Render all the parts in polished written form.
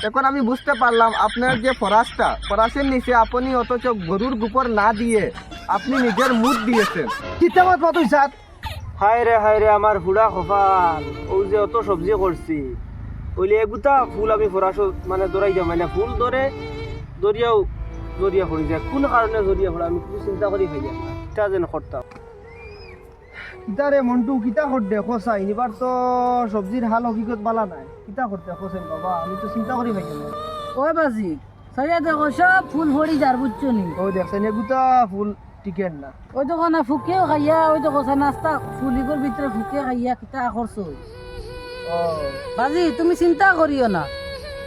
এখন আমি বুঝতে পারলাম আপনার যে ফরাসের নিচে আপনি অথচ গরুর গোবর না দিয়ে আপনি নিজের মুখ দিয়েছেন। কিতাবত মত হইছাত হায় রে আমার হুড়া কপাল ও যে অত সবজি করছি ওইলে এগুতা ফুল আমি ফরাস মানে দৌড়াই যাও মানে ফুল ধরে দরিয়াও জরিয়া পড়ি যায় কোন কারণে জরিয়া পড়ে আমি কিছু চিন্তা করি হয়ে যায় এটা যেন করতাম। কিতা রে মন্টু কিতা করতে খোসা এবার তো সবজির হাল হকিকত বালা নাই কিতা করতে খোসেন বাবা আমি তো চিন্তা করি ভাই না। ওই বাজি সাইয়া দেখো সব ফুল ভরি যার বুঝছো নি ও দেখছেন এগুতা ফুল টিকেট না ওই দেখো না ফুকেও খাইয়া ওই দেখো নাস্তা ফুলিগর ভিতরে ফুকে খাইয়া কিতা করছো ও বাজি তুমি চিন্তা করিও না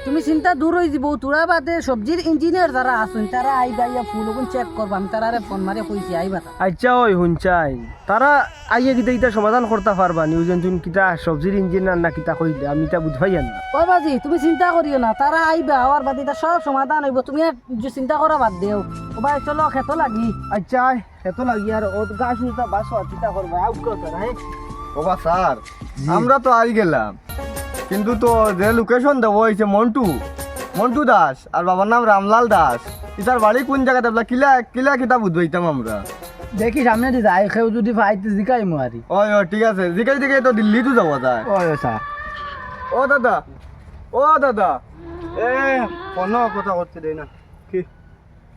তুমি চিন্তা দূর হয়ে যাব তোরা বাদে সবজির ইঞ্জিনিয়ার যারা আছেন তারা আইবা ইয়া ফুল ওগুন চেক করবা আমি তারারে ফোন মারে কইছি আইবা তা। আচ্ছা ওই হুনচাই তারা আইয়ে কিতা ইটা সমাধান করতে পারবা নিউজন জুন কিতা সবজির ইঞ্জিনিয়ার না কিতা কইলে আমি তা বুঝাই না। ওই বাজি তুমি চিন্তা করিও না তারা আইবা আর বাদে এটা সব সমাধান হইব তুমি আর যে চিন্তা করা বাদ দেও ও ভাই চলো খেতো লাগি আচ্ছা এত লাগি আর ও গাছ উল্টা বাস চিন্তা করবে আউট করতে না বাবা স্যার আমরা তো আই গেলাম কিন্তু তো যে লোকেশন দেবো হয়েছে মন্টু দাস আর বাবার নাম রামলাল দাস ইতার বাড়ি কোন জায়গাতে কিলা কিতা বুঝবাইতাম আমরা। দেখি সামনে দিয়ে যাই কেউ যদি ভাইতে জিকাই মারি ওই ঠিক আছে জিকাই তো দিল্লি তো যাওয়া যায়। ওই স্যার ও দাদা কোনো কথা করতে দেয় না কি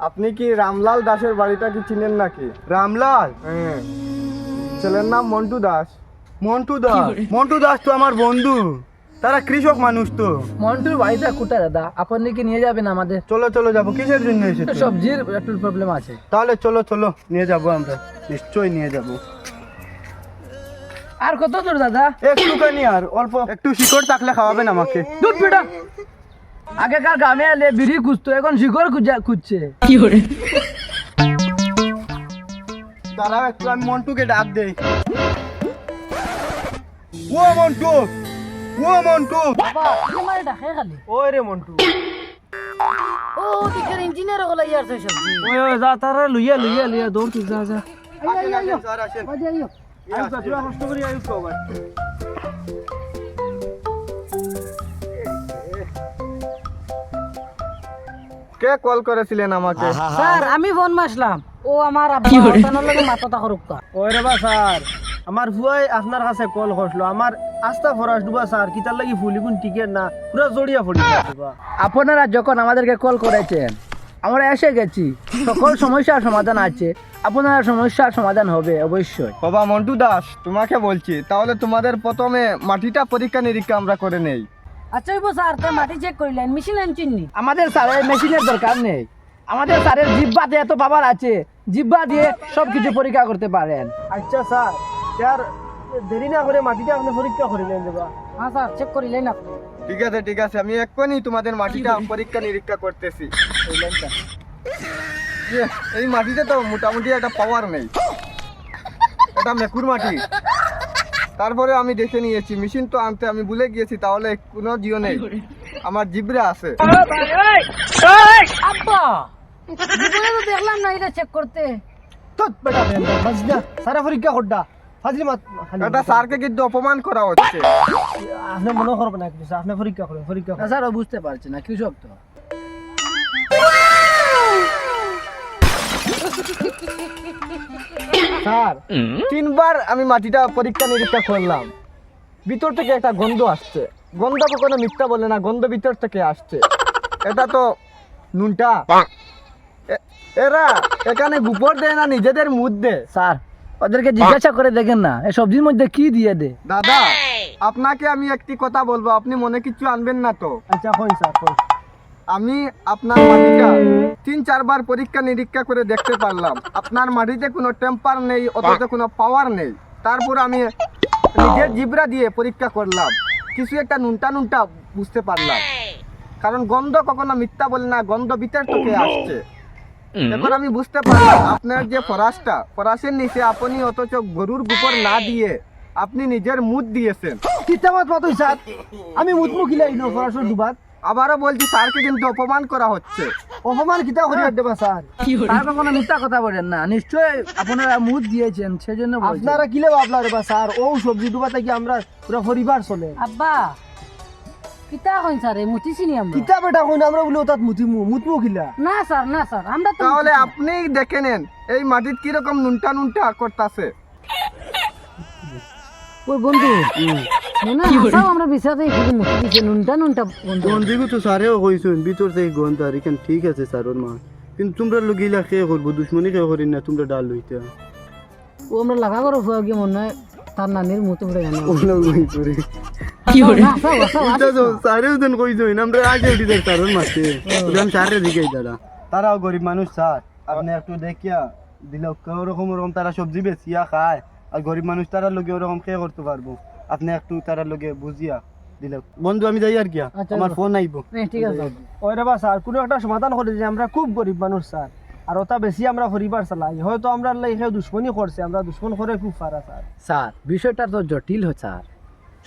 আপনি কি রামলাল দাসের বাড়িটা কি চিনেন নাকি? রামলাল হ্যাঁ ছেলের নাম মন্টু দাস। মন্টু দাস তো আমার বন্ধু তারা কৃষক মানুষ তো। মন্টুর বাড়িটা কোথায় দাদা আপনি কি নিয়ে যাবেন আমাদের চলো যাবো কিসের জন্য এসেছো? সবজির একটু প্রবলেম আছে তাহলে চলো নিয়ে যাবো আমরা নিশ্চয়ই নিয়ে যাবো। আর কত দূর দাদা একটুখানি আর অল্প একটু শিকড় থাকলে খাওয়াবেন আমাকে। দুধ বেটা আগেকার গ্রামে এলে বিড়ি খুঁজতো এখন শিকড় খুঁজছে দাঁড়াও একটু আমি মন্টুকে ডাক দেই। ও মন্টু বাবা তোমার ডাকে খালি ওই রে মন্টু ও দিকের ইঞ্জিনিয়ার হলো ইয়ার সেই সবজি ওই যা তারা লইয়া দৌড় তুই যা আইও স্যার আসেন বাজে আইও কষ্ট করি আয়ুষ বাবা। কে কল করেছিলেন আমাকে? স্যার আমি ফোন মারলাম ও আমার আব্বা ওটানোর লগে মাথাটা করুকা ওই রে বা স্যার আমার ভুয়াই আপনার কাছে কল করলো আমার আস্থা ফরাস ডুবা স্যার কিতার লাগি ফুলিগুন টিকেট না পুরো জড়িয়া পড়ি আপনারা যখন আমাদেরকে কল করেছেন আমরা এসে গেছি সকল সমস্যার সমাধান আছে আপনার সমস্যার সমাধান হবে অবশ্যই। বাবা মন্টু দাস তোমাকে বলছি তাহলে তোমাদের প্রথমে মাটিটা পরীক্ষা নিরীক্ষা আমরা করে নেই। আচ্ছা স্যার তো মাটি চেক করিলেন মেশিন আনছেননি আমাদের স্যারের মেশিনের দরকার নেই আমাদের স্যারের জিব্বাতে এত পাওয়ার আছে জিব্বা দিয়ে সবকিছু পরীক্ষা করতে পারেন। আচ্ছা স্যার দেরি না করে মাটিটা আপনি পরীক্ষা করে নেন দেবা। হ্যাঁ স্যার চেক করিলেন আপনি ঠিক আছে আমি এক্ষুনি তোমাদের মাটিটা পরীক্ষা নিরীক্ষা করতেছি। এই মাটিতে তো মোটামুটি একটা পাওয়ার নেই, এটা মেকুর মাটি। তারপরে আমি দেখে নিয়েছি মেশিন তো আনতে আমি ভুলে গিয়েছি, তাহলে কোনো জিও নেই, আমার জিব্রা আছে। আব্বা জীবনে তো দেখলাম না এটা চেক করতে তো বেটা বাজনা সারা পরীক্ষা করডা ফাজলি মাত এটা স্যারকে কিন্তু অপমান করা হচ্ছে। আপনি মনে করবেন না কিছু আপনি পরীক্ষা করেন না স্যার ও বুঝতে পারছে না কৃষক তো স্যার 3বার আমি মাটিটা পরীক্ষা নিরীক্ষা করলাম, ভিতর থেকে একটা গন্ধ আসছে। গন্ধ কখনো মিথ্যা বলে না, গন্ধ ভিতর থেকে আসছে। এটা তো নুনটা। এরা এখানে গোবর দেয় না, নিজেদের মুখ দেয়। স্যার ওদেরকে জিজ্ঞাসা করে দেখেন না এই সবজির মধ্যে কি দিয়ে দে। দাদা আপনাকে আমি একটি কথা বলবো, আপনি মনে কিছু আনবেন না তো? আচ্ছা কই স্যার কই আমি আপনার মাটিটা 3-4 বার পরীক্ষা নিরীক্ষা করে দেখতে পারলাম আপনার মাটিতে কোনো টেম্পার নেই, অথচ কোনো পাওয়ার নেই। তারপর আমি নিজের জিব্রা দিয়ে পরীক্ষা করলাম, কিছু একটা নুনটা বুঝতে পারলাম। কারণ গন্ধ কখনো মিথ্যা বলে না, গন্ধ ভিতর থেকে আসছে। এখন আমি বুঝতে পারলাম আপনার যে ফরাসের নিচে আপনি অথচ গরুর গোবর না দিয়ে আপনি নিজের মুখ দিয়েছেন। কিতাবত মত স্যার আমি মুতমুখিলাই নো ফরাসর দুবাত আবারও বলছি স্যারকে কিন্তু অপমান করা হচ্ছে। অপমান কিতা করি দেবা স্যার তার কোনো মিথ্যা কথা বলেন না, নিশ্চয়ই আপনারা মুখ দিয়েছেন সেজন্য বলছি। আপনারা কিলে ভাবলা রে বা স্যার ও সবজি দুবা থেকে আমরা পুরো পরিবার চলে। আব্বা কিতা কইন স্যার এই মুতি চিনি আমরা কিতা বেটা কইন আমরা বলি ওতাত মুতমু খিলা না স্যার আমরা তো তাহলে আপনি দেখে নেন এই মাটিত কিরকম নুনটা নুনটা করতেছে। ওই বন্ধু মনে হাসাও আমরা বিছাতে শুধু মুতি দিছে নুনটা বন্ধু গন্ধ তো স্যারেও কইছেন ভিতর থেকে গন্ধ আর এখান ঠিক আছে স্যার ওর মা, কিন্তু তোমরা লগিলা খেয়ে করবো দুশ্মনী খেয়ে করি না তোমরা ডাল লইতে ও আমরা লাগা করো ফুয়া কি মনে হয় তার নানির মুতি উঠে জানি স্যারেও দেন কইছেন আমরা আগে উঠি দেখ স্যার ওর মাসে স্যারে দিকে দাদা তারাও গরিব মানুষ স্যার, আপনি একটু দেখিয়া দিলে ওরকম ওরকম তারা সবজি বেচিয়া খায় আর গরিব মানুষ তারা লগে ওরকম খেয়ে করতে পারবো, আপনি একটু তারা লগে বুঝিয়া দিলে। বন্ধু আমি যাই আর কি, আচ্ছা, আমার ফোন আইব। ঠিক আছে ওই রে বা স্যার কোনো একটা সমাধান করে যে আমরা খুব গরিব মানুষ স্যার, আর ওটা বেশি আমরা পরিবার চালাই, হয়তো আমরা লাইফে দুশ্মনী করছে, আমরা দুশ্মন করে খুব পারা স্যার। স্যার বিষয়টা তো জটিল হয় স্যার,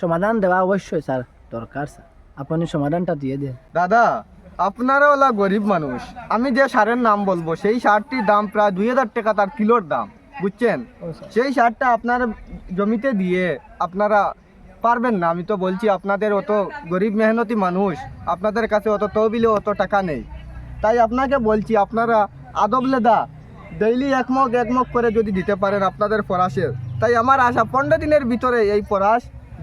সমাধান দেওয়া অবশ্যই স্যার দরকার স্যার, আপনি সমাধানটা দিয়ে দেন। দাদা আপনারা ওলা গরিব মানুষ, আমি যে সারের নাম বলবো সেই সারটির দাম প্রায় 2000 টাকা তার কিলোর দাম, বুঝছেন? সেই সারটা আপনার জমিতে দিয়ে আপনারা পারবেন না। আমি তো বলছি আপনাদের অত গরিব মেহনতি মানুষ, আপনাদের কাছে অত তহবিলে অত টাকা নেই, তাই আপনাকে বলছি আপনারা আদবলেদা ডেইলি এক মগ করে যদি দিতে পারেন আপনাদের পরাশের, তাই আমার আশা 15 দিনের ভিতরে এই পরাশ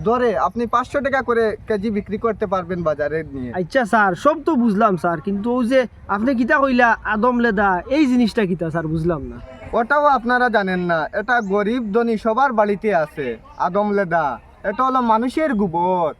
ধরে আপনি 500 টাকা করে কেজি বিক্রি করতে পারবেন বাজারে নিয়ে। আচ্ছা স্যার সব তো বুঝলাম স্যার, কিন্তু ওই যে আপনি কিতা কইলা আদম লেদা এই জিনিসটা কিতা স্যার বুঝলাম না। ওটাও আপনারা জানেন না, এটা গরিব ধনী সবার বাড়িতে আছে আদম লেদা, এটা হলো মানুষের গোবর।